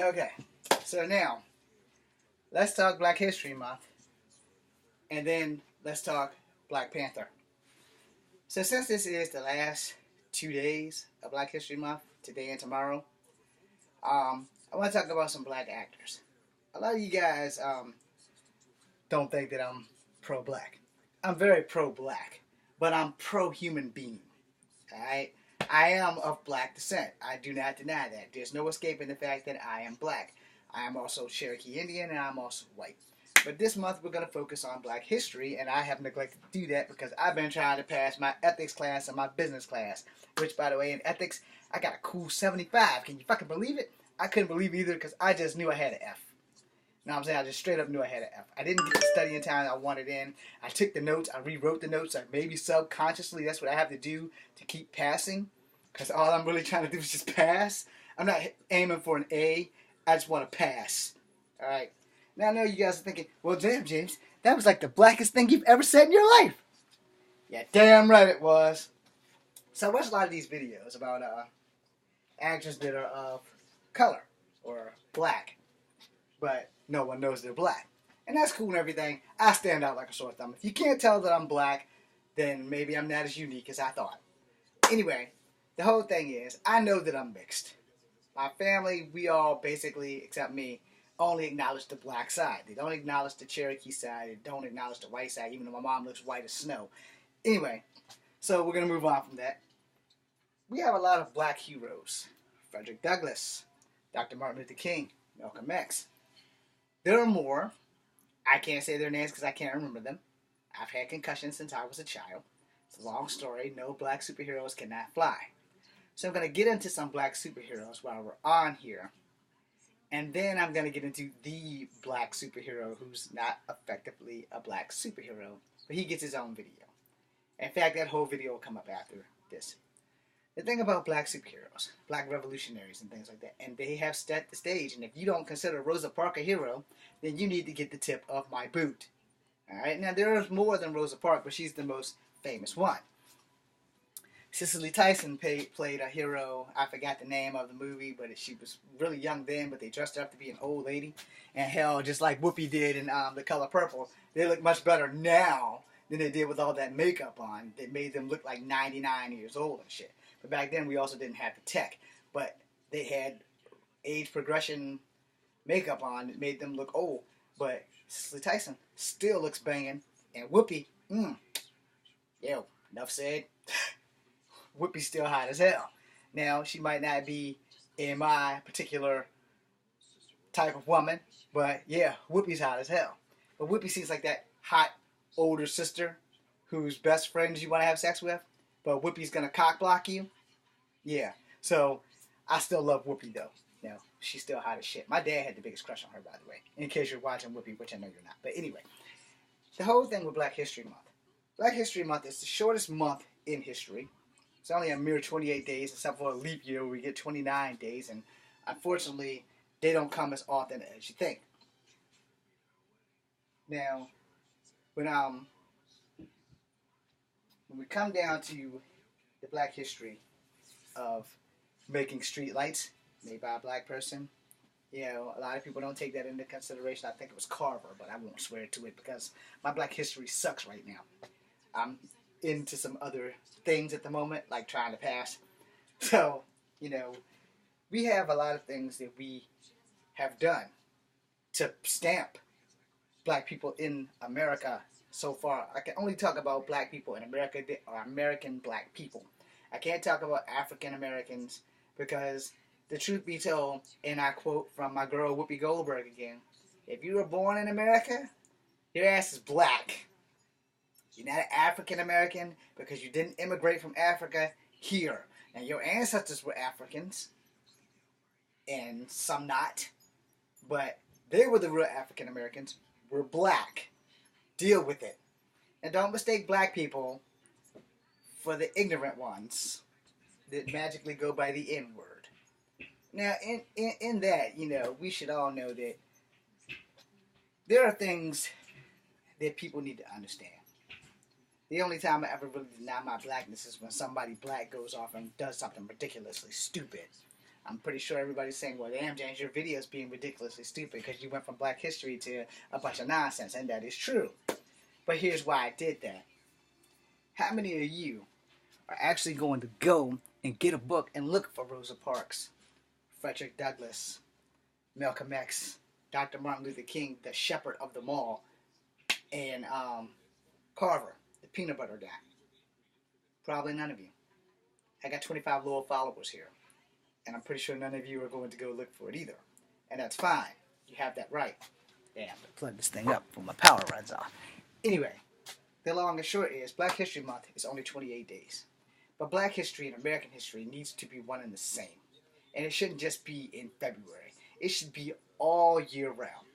Okay, so now let's talk Black History Month, and then let's talk Black Panther. So since this is the last 2 days of Black History Month, today and tomorrow, I want to talk about some black actors. A lot of you guys don't think that I'm pro-black. I'm very pro-black, but I'm pro-human being. All right, I am of black descent. I do not deny that. There's no escaping the fact that I am black. I am also Cherokee Indian, and I'm also white. But this month we're going to focus on black history, and I have neglected to do that because I've been trying to pass my ethics class and my business class, which, by the way, in ethics, I got a cool 75. Can you fucking believe it? I couldn't believe it either because I just knew I had an F. You know what I'm saying? I just straight up knew I had an F. I didn't get the studying time I wanted in. I took the notes. I rewrote the notes. I maybe subconsciously, that's what I have to do to keep passing. Because all I'm really trying to do is just pass. I'm not aiming for an A. I just want to pass. All right. Now I know you guys are thinking, well, damn, James, that was like the blackest thing you've ever said in your life. Yeah, damn right it was. So I watched a lot of these videos about actors that are of color or black, but no one knows they're black. And that's cool and everything. I stand out like a sore thumb. If you can't tell that I'm black, then maybe I'm not as unique as I thought. Anyway, the whole thing is, I know that I'm mixed. My family, we all basically, except me, only acknowledge the black side. They don't acknowledge the Cherokee side. They don't acknowledge the white side, even though my mom looks white as snow. Anyway, so we're going to move on from that. We have a lot of black heroes. Frederick Douglass, Dr. Martin Luther King, Malcolm X. There are more. I can't say their names because I can't remember them. I've had concussions since I was a child. It's a long story. No black superheroes cannot fly. So I'm going to get into some black superheroes while we're on here. And then I'm going to get into the black superhero who's not effectively a black superhero, but he gets his own video. In fact, that whole video will come up after this. The thing about black superheroes, black revolutionaries and things like that, and they have set the stage, and if you don't consider Rosa Parks a hero, then you need to get the tip of my boot. Alright, now there's more than Rosa Parks, but she's the most famous one. Cicely Tyson played a hero. I forgot the name of the movie, but she was really young then, but they dressed her up to be an old lady. And hell, just like Whoopi did in The Color Purple, they look much better now than they did with all that makeup on. That made them look like 99 years old and shit. But back then, we also didn't have the tech. But they had age progression makeup on that made them look old. But Cicely Tyson still looks banging. And Whoopi, yo, enough said. Whoopi's still hot as hell. Now, she might not be in my particular type of woman, but yeah, Whoopi's hot as hell. But Whoopi seems like that hot older sister whose best friends you want to have sex with, but Whoopi's gonna cock block you. Yeah, so I still love Whoopi though. No, she's still hot as shit. My dad had the biggest crush on her, by the way, in case you're watching Whoopi, which I know you're not. But anyway, the whole thing with Black History Month. Black History Month is the shortest month in history. It's only a mere 28 days, except for a leap year where we get 29 days, and unfortunately, they don't come as often as you think. Now, when when we come down to the black history of making street lights made by a black person, you know, a lot of people don't take that into consideration. I think it was Carver, but I won't swear to it because my black history sucks right now. I'm into some other things at the moment, like trying to pass. So, you know, we have a lot of things that we have done to stamp black people in America so far. I can only talk about black people in America or American black people. I can't talk about African Americans because the truth be told, and I quote from my girl Whoopi Goldberg again, if you were born in America, your ass is black. You're not an African American because you didn't immigrate from Africa here. Now, your ancestors were Africans, and some not, but they were the real African Americans. We're black. Deal with it. And don't mistake black people for the ignorant ones that magically go by the N word. Now, in that, you know, we should all know that there are things that people need to understand. The only time I ever really deny my blackness is when somebody black goes off and does something ridiculously stupid. I'm pretty sure everybody's saying, well, damn, James, your video is being ridiculously stupid because you went from Black History to a bunch of nonsense, and that is true. But here's why I did that. How many of you are actually going to go and get a book and look for Rosa Parks, Frederick Douglass, Malcolm X, Dr. Martin Luther King, the shepherd of them all, and Carver, the peanut butter guy? Probably none of you. I got 25 loyal followers here, and I'm pretty sure none of you are going to go look for it either. And that's fine. You have that right. Yeah, I'm going to plug this thing up before my power runs off. Anyway, the long and short is Black History Month is only 28 days. But Black history and American history needs to be one and the same. And it shouldn't just be in February. It should be all year round.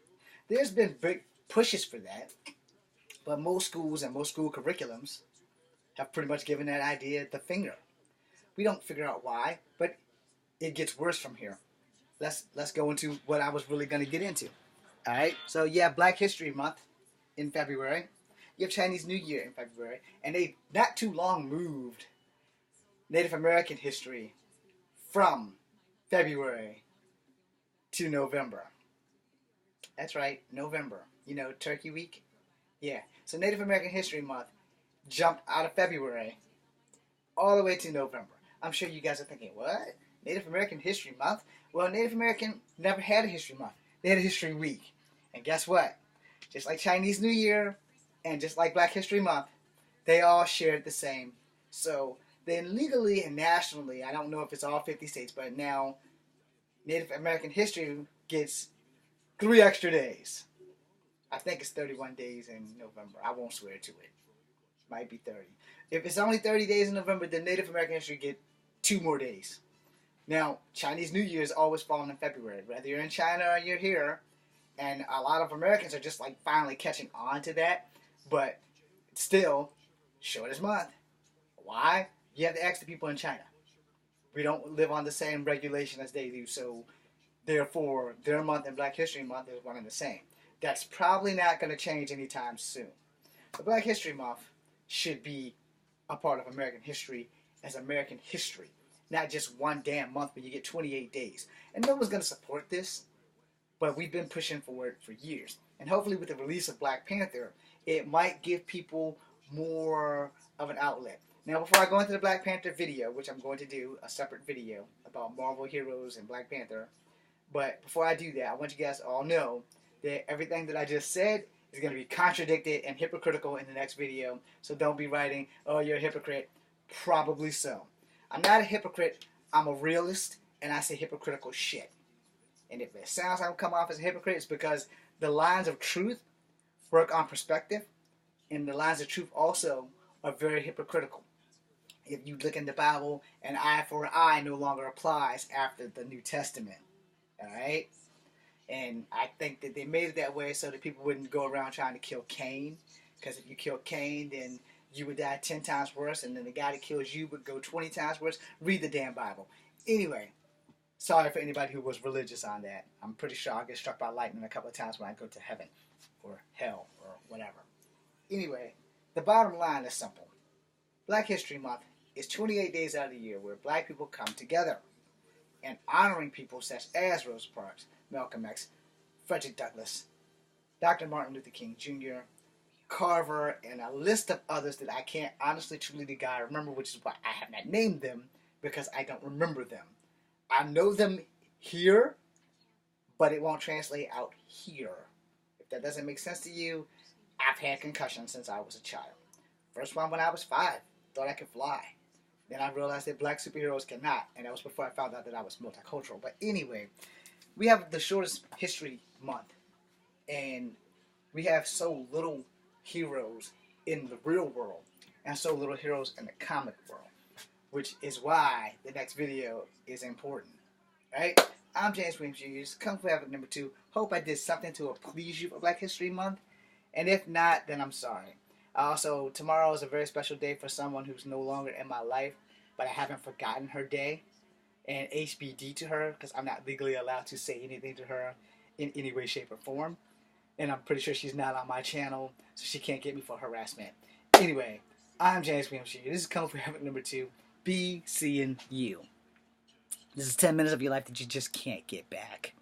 There's been big pushes for that, but most schools and most school curriculums have pretty much given that idea the finger. We don't figure out why, but it gets worse from here. Let's go into what I was really going to get into. All right, so yeah, Black History Month in February. You have Chinese New Year in February, and they not too long moved Native American history from February to November. That's right, November. You know, Turkey Week? Yeah. So Native American History Month jumped out of February all the way to November. I'm sure you guys are thinking, what? Native American History Month? Well, Native American never had a History Month. They had a History Week. And guess what? Just like Chinese New Year and just like Black History Month, they all shared the same. So then legally and nationally, I don't know if it's all 50 states, but now Native American history gets 3 extra days. I think it's 31 days in November. I won't swear to it. Might be 30. If it's only 30 days in November, then Native American history get 2 more days. Now, Chinese New Year is always falling in February. Whether you're in China or you're here, and a lot of Americans are just like finally catching on to that, but it's still shortest month. Why? You have to ask the people in China. We don't live on the same regulation as they do, so therefore their month and Black History Month is one and the same. That's probably not going to change anytime soon. The Black History Month should be a part of American history as American history, not just one damn month, but you get 28 days. And no one's going to support this, but we've been pushing for it for years. And hopefully with the release of Black Panther, it might give people more of an outlet. Now, before I go into the Black Panther video, which I'm going to do a separate video about Marvel heroes and Black Panther, but before I do that, I want you guys to all know that everything that I just said is going to be contradicted and hypocritical in the next video. So don't be writing, oh, you're a hypocrite. Probably so. I'm not a hypocrite. I'm a realist, and I say hypocritical shit. And if it sounds like I'm coming off as a hypocrite, it's because the lines of truth work on perspective, and the lines of truth also are very hypocritical. If you look in the Bible, an eye for an eye no longer applies after the New Testament. Alright? And I think that they made it that way so that people wouldn't go around trying to kill Cain. Because if you kill Cain, then you would die 10 times worse, and then the guy that kills you would go 20 times worse. Read the damn Bible. Anyway, sorry for anybody who was religious on that. I'm pretty sure I'll get struck by lightning a couple of times when I go to heaven or hell or whatever. Anyway, the bottom line is simple. Black History Month is 28 days out of the year where black people come together and honoring people such as Rosa Parks, Malcolm X, Frederick Douglass, Dr. Martin Luther King Jr., Carver, and a list of others that I can't honestly truly the guy remember, which is why I have not named them, because I don't remember them. I know them here, but it won't translate out here. If that doesn't make sense to you, I've had concussions since I was a child. First one when I was 5, thought I could fly. Then I realized that black superheroes cannot, and that was before I found out that I was multicultural. But anyway, we have the shortest history month, and we have so little heroes in the real world, and so little heroes in the comic world, which is why the next video is important. Right? I'm James Williams Jr. This is Kung Fu Havoc number 2. Hope I did something to please you for Black History Month, and if not, then I'm sorry. Also, tomorrow is a very special day for someone who's no longer in my life, but I haven't forgotten her day. And HBD to her, because I'm not legally allowed to say anything to her in any way, shape, or form. And I'm pretty sure she's not on my channel, so she can't get me for harassment. Anyway, I'm James Williams Jr. This is Kung Fu Havoc number 2. Be seeing you. This is 10 minutes of your life that you just can't get back.